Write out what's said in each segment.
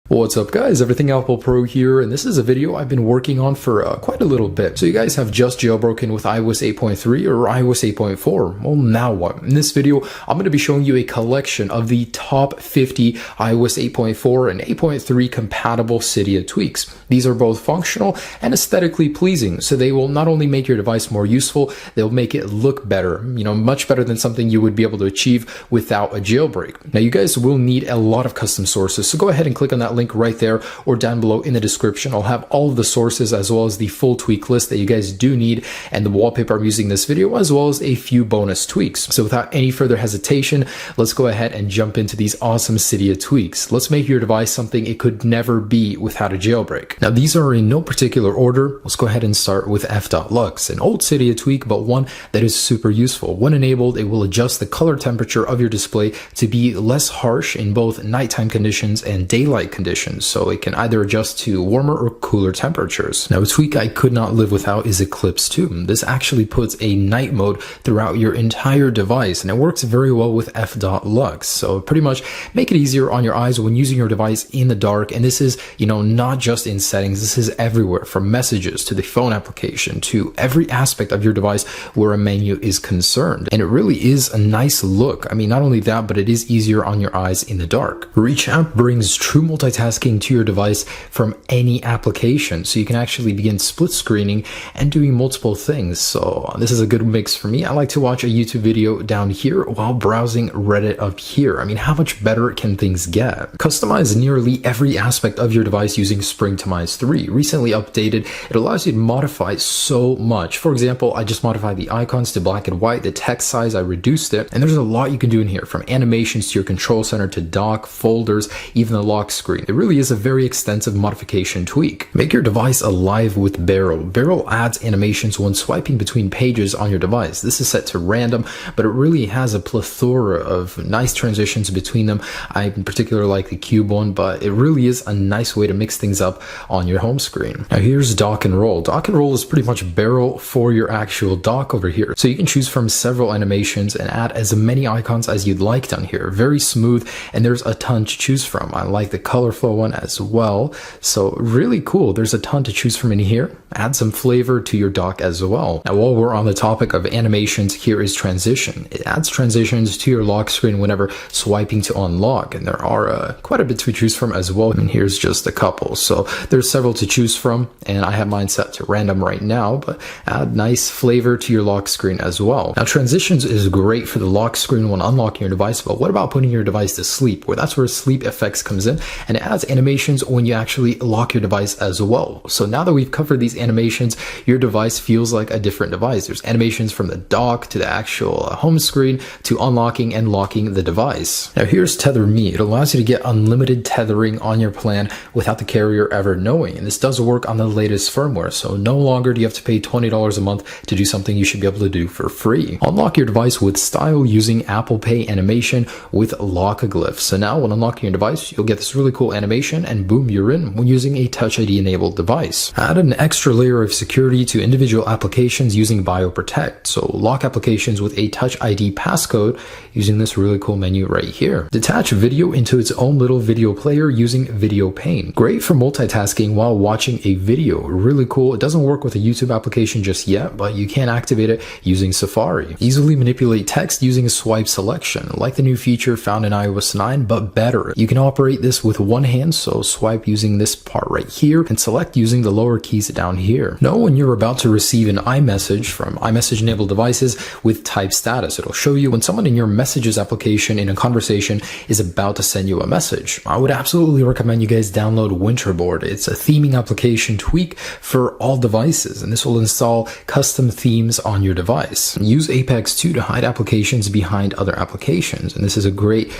What's up guys, Everything Apple Pro here, and this is a video I've been working on for quite a little bit. So you guys have just jailbroken with iOS 8.3 or iOS 8.4. Well, now what? In this video, I'm going to be showing you a collection of the top 50 iOS 8.4 and 8.3 compatible Cydia tweaks. These are both functional and aesthetically pleasing, so they will not only make your device more useful, they'll make it look better, much better than something you would be able to achieve without a jailbreak. Now you guys will need a lot of custom sources, so go ahead and click on that link right there or down below in the description. I'll have all of the sources as well as the full tweak list that you guys do need and the wallpaper I'm using in this video, as well as a few bonus tweaks. So without any further hesitation, let's go ahead and jump into these awesome Cydia tweaks. Let's make your device something it could never be without a jailbreak. Now these are in no particular order. Let's go ahead and start with f.lux, an old Cydia tweak, but one that is super useful. When enabled, it will adjust the color temperature of your display to be less harsh in both nighttime conditions and daylight conditions, so it can either adjust to warmer or cooler temperatures. Now a tweak I could not live without is Eclipse 2. This actually puts a night mode throughout your entire device, and it works very well with f.lux. So pretty much make it easier on your eyes when using your device in the dark. And this is, not just in settings, this is everywhere, from messages to the phone application to every aspect of your device where a menu is concerned. And it really is a nice look. I mean, not only that, but it is easier on your eyes in the dark. Reach Out brings true multitasking to your device from any application, so you can actually begin split screening and doing multiple things. So this is a good mix for me. I like to watch a YouTube video down here while browsing Reddit up here. I mean, how much better can things get? Customize nearly every aspect of your device using Springtomize 3. Recently updated, it allows you to modify so much. For example, I just modified the icons to black and white, the text size I reduced it, and there's a lot you can do in here, from animations to your control center to dock, folders, even the lock screen. It really is a very extensive modification tweak. Make your device alive with Barrel. Barrel adds animations when swiping between pages on your device. This is set to random, but it really has a plethora of nice transitions between them. I in particular like the cube one, but it really is a nice way to mix things up on your home screen. Now here's Dock&Roll. Dock&Roll is pretty much Barrel for your actual dock over here. So you can choose from several animations and add as many icons as you'd like down here. Very smooth, and there's a ton to choose from. I like the color flow one as well, so really cool. There's a ton to choose from in here. Add some flavor to your dock as well. Now while we're on the topic of animations, here is transition. It adds transitions to your lock screen whenever swiping to unlock, and there are quite a bit to choose from as well, and here's just a couple. So there's several to choose from, and I have mine set to random right now, but add nice flavor to your lock screen as well. Now transitions is great for the lock screen when unlocking your device, but what about putting your device to sleep? That's where SleepFX comes in, and it adds animations when you actually lock your device as well. So now that we've covered these animations, your device feels like a different device. There's animations from the dock to the actual home screen to unlocking and locking the device. Now here's TetherMe. It allows you to get unlimited tethering on your plan without the carrier ever knowing, and this does work on the latest firmware, so no longer do you have to pay $20 a month to do something you should be able to do for free. Unlock your device with style using Apple Pay animation with LockGlyph. So now when unlocking your device, you'll get this really cool animation, and boom, you're in when using a Touch ID enabled device. Add an extra layer of security to individual applications using BioProtect. So lock applications with a Touch ID passcode using this really cool menu right here. Detach video into its own little video player using VideoPane. Great for multitasking while watching a video. Really cool. It doesn't work with a YouTube application just yet, but you can activate it using Safari. Easily manipulate text using SwipeSelection, like the new feature found in iOS 9, but better. You can operate this with one hand, so swipe using this part right here and select using the lower keys down here. Know when you're about to receive an iMessage from iMessage enabled devices with TypeStatus. It'll show you when someone in your messages application in a conversation is about to send you a message. I would absolutely recommend you guys download WinterBoard. It's a theming application tweak for all devices, and this will install custom themes on your device. Use Apex 2 to hide applications behind other applications, and this is a great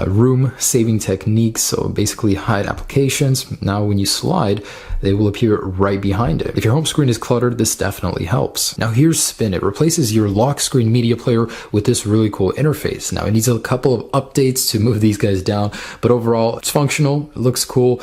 room saving technique. So basically hide applications. Now when you slide, they will appear right behind it. If your home screen is cluttered, this definitely helps. Now here's Spin. It replaces your lock screen media player with this really cool interface. Now it needs a couple of updates to move these guys down, but overall it's functional, it looks cool.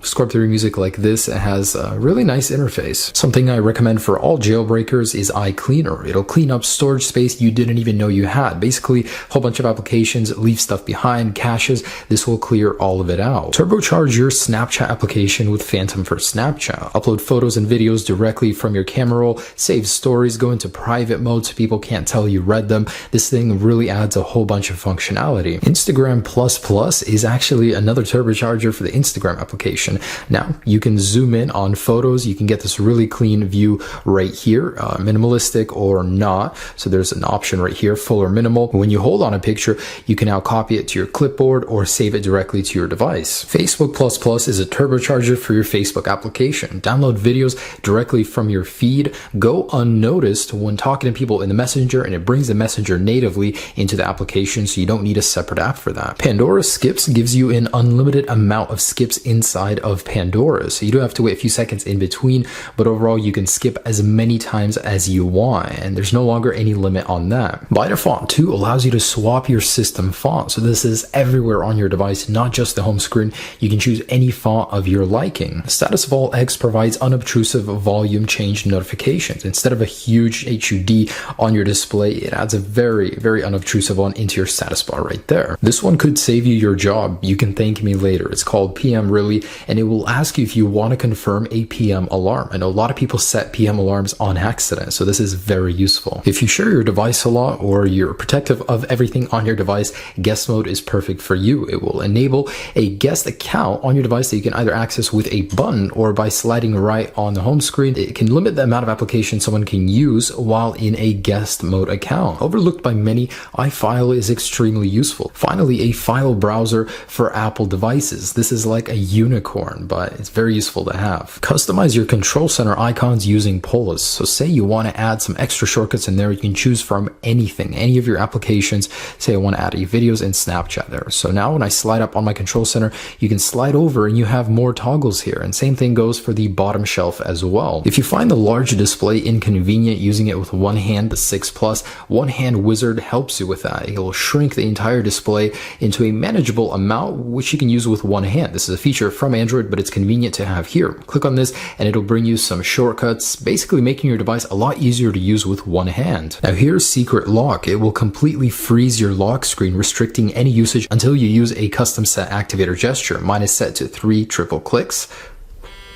Scrub through music like this. It has a really nice interface. Something I recommend for all jailbreakers is iCleaner. It'll clean up storage space you didn't even know you had. Basically, a whole bunch of applications leave stuff behind, caches. This will clear all of it out. now. Turbocharge your Snapchat application with Phantom for Snapchat. Upload photos and videos directly from your camera roll, save stories, go into private mode so people can't tell you read them. This thing really adds a whole bunch of functionality. Instagram Plus is actually another turbocharger for the Instagram application. Now, you can zoom in on photos. You can get this really clean view right here, minimalistic or not. So there's an option right here, full or minimal. When you hold on a picture, you can now copy it to your clipboard or save it directly to your device. Facebook Plus is a turbocharger for your Facebook application. Download videos directly from your feed, go unnoticed when talking to people in the Messenger, and it brings the Messenger natively into the application, so you don't need a separate app for that. PandoraSkips gives you an unlimited amount of skips inside of Pandora, so you don't have to wait a few seconds in between, but overall you can skip as many times as you want, and there's no longer any limit on that. BytaFont 2 allows you to swap your system font, so this is everywhere on your device, not just the home screen. You can choose any font of your liking. Status of all X provides unobtrusive volume change notifications. Instead of a huge HUD on your display, it adds a very unobtrusive one into your status bar right there. This one could save you your job. You can thank me later. It's called PM Really, and it will ask you if you want to confirm a PM alarm. I know a lot of people set PM alarms on accident, so this is very useful. If you share your device a lot or you're protective of everything on your device, guest mode is perfect for you. It will enable a guest account on your device that you can either access with a button or by sliding right on the home screen. It can limit the amount of applications someone can use while in a guest mode account. Overlooked by many, iFile is extremely useful. Finally, a file browser for Apple devices. This is like a unicorn, but it's very useful to have. Customize your control center icons using Polis. So say you want to add some extra shortcuts in there, you can choose from anything, any of your applications. Say I want to add videos and Snapchat there. So now when I slide up on my control center, you can slide over and you have more toggles here. And same thing goes for the bottom shelf as well. If you find the large display inconvenient using it with one hand, the 6 Plus, One Hand Wizard helps you with that. It will shrink the entire display into a manageable amount, which you can use with one hand. This is a feature from Android, but it's convenient to have here. Click on this and it'll bring you some shortcuts, basically making your device a lot easier to use with one hand. Now here's Secret Lock. It will completely freeze your lock screen, restricting any usage until you use a custom set activator gesture. Mine is set to 3 triple clicks.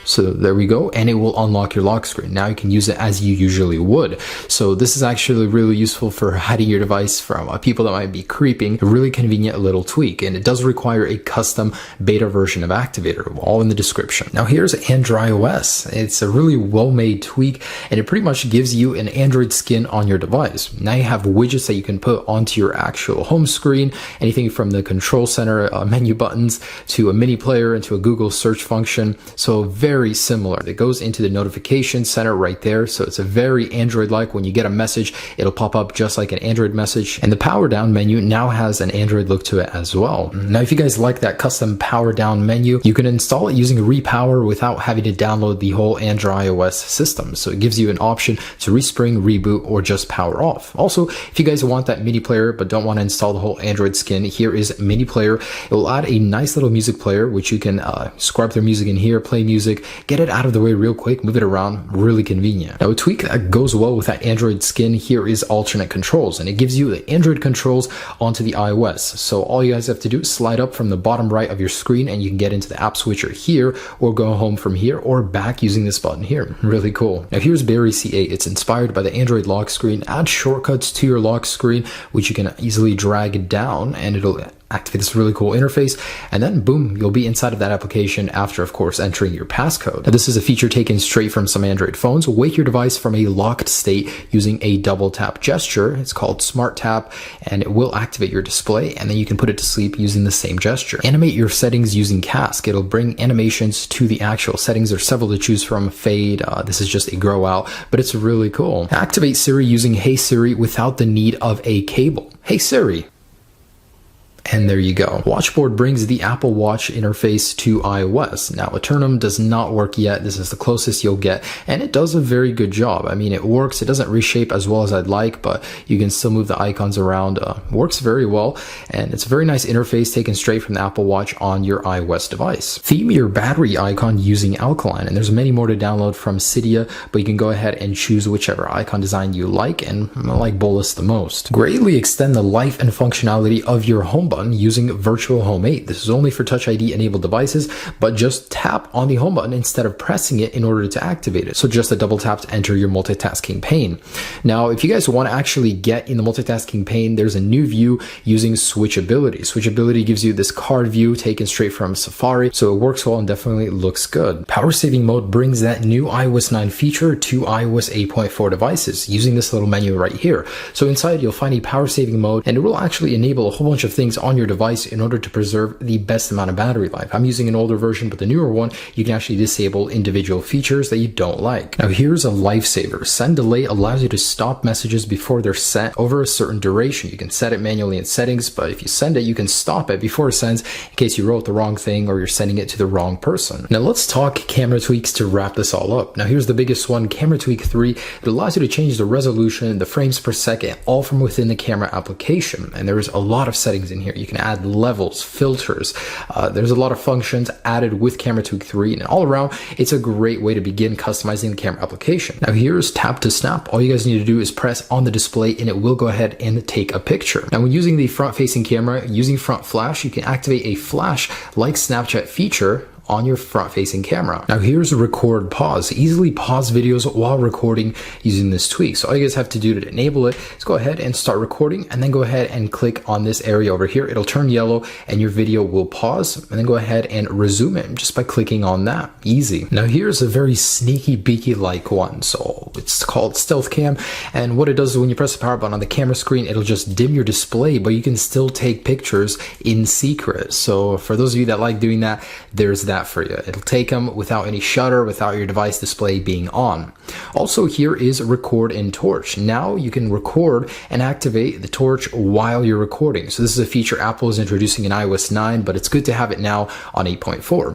So there we go, and it will unlock your lock screen. Now you can use it as you usually would. So this is actually really useful for hiding your device from people that might be creeping. A really convenient little tweak, and it does require a custom beta version of Activator, all in the description. Now here's Android OS. It's a really well-made tweak, and it pretty much gives you an Android skin on your device. Now you have widgets that you can put onto your actual home screen, anything from the control center menu buttons to a mini player and to a Google search function. So very similar. It goes into the notification center right there. So it's a very Android-like. When you get a message, it'll pop up just like an Android message. And the power down menu now has an Android look to it as well. Now, if you guys like that custom power down menu, you can install it using Repower without having to download the whole Android OS system. So it gives you an option to respring, reboot, or just power off. Also, if you guys want that mini player but don't want to install the whole Android skin, here is mini player. It will add a nice little music player, which you can scrub their music in here, play music, get it out of the way real quick, move it around, really convenient. Now a tweak that goes well with that Android skin here is alternate controls, and it gives you the Android controls onto the iOS. So all you guys have to do is slide up from the bottom right of your screen and you can get into the app switcher here, or go home from here or back using this button here. Really cool. Now here's Berry C8. It's inspired by the Android lock screen. Add shortcuts to your lock screen, which you can easily drag down, and it'll activate this really cool interface, and then boom, you'll be inside of that application after, of course, entering your passcode. Now, this is a feature taken straight from some Android phones. Wake your device from a locked state using a double tap gesture. It's called Smart Tap, and it will activate your display, and then you can put it to sleep using the same gesture. Animate your settings using Cask. It'll bring animations to the actual settings. There's several to choose from. Fade, this is just a grow out, but it's really cool. Activate Siri using Hey Siri without the need of a cable. Hey Siri. And there you go. Watchboard brings the Apple Watch interface to iOS. Now, Eternum does not work yet. This is the closest you'll get, and it does a very good job. I mean, it works. It doesn't reshape as well as I'd like, but you can still move the icons around. Works very well, and it's a very nice interface taken straight from the Apple Watch on your iOS device. Theme your battery icon using Alkaline, and there's many more to download from Cydia, but you can go ahead and choose whichever icon design you like, and I like Bolus the most. Greatly extend the life and functionality of your home button using Virtual Home 8. This is only for Touch ID enabled devices, but just tap on the home button instead of pressing it in order to activate it. So just a double tap to enter your multitasking pane. Now, if you guys want to actually get in the multitasking pane, there's a new view using switchability. Switchability gives you this card view taken straight from Safari, so it works well and definitely looks good. Power saving mode brings that new iOS 9 feature to iOS 8.4 devices using this little menu right here. So inside you'll find a power saving mode, and it will actually enable a whole bunch of things on your device in order to preserve the best amount of battery life. I'm using an older version, but the newer one, you can actually disable individual features that you don't like. Now here's a lifesaver. Send delay allows you to stop messages before they're sent over a certain duration. You can set it manually in settings, but if you send it, you can stop it before it sends in case you wrote the wrong thing or you're sending it to the wrong person. Now let's talk camera tweaks to wrap this all up. Now here's the biggest one, Camera Tweak 3. It allows you to change the resolution, the frames per second, all from within the camera application. And there's a lot of settings in here. You can add levels, filters. There's a lot of functions added with Camera Tweak 3, and all around, it's a great way to begin customizing the camera application. Now here's Tap to Snap. All you guys need to do is press on the display and it will go ahead and take a picture. Now when using the front-facing camera, using front flash, you can activate a flash like Snapchat feature on your front-facing camera. Now here's record pause. Easily pause videos while recording using this tweak. So all you guys have to do to enable it is go ahead and start recording, and then go ahead and click on this area over here. It'll turn yellow and your video will pause, and then go ahead and resume it just by clicking on that. Easy. Now here's a very sneaky beaky like one. So it's called Stealth Cam, and what it does is when you press the power button on the camera screen, it'll just dim your display, but you can still take pictures in secret. So for those of you that like doing that, there's that for you. It'll take them without any shutter, without your device display being on. Also, here is Record in Torch. Now you can record and activate the torch while you're recording. So this is a feature Apple is introducing in iOS 9, but it's good to have it now on 8.4.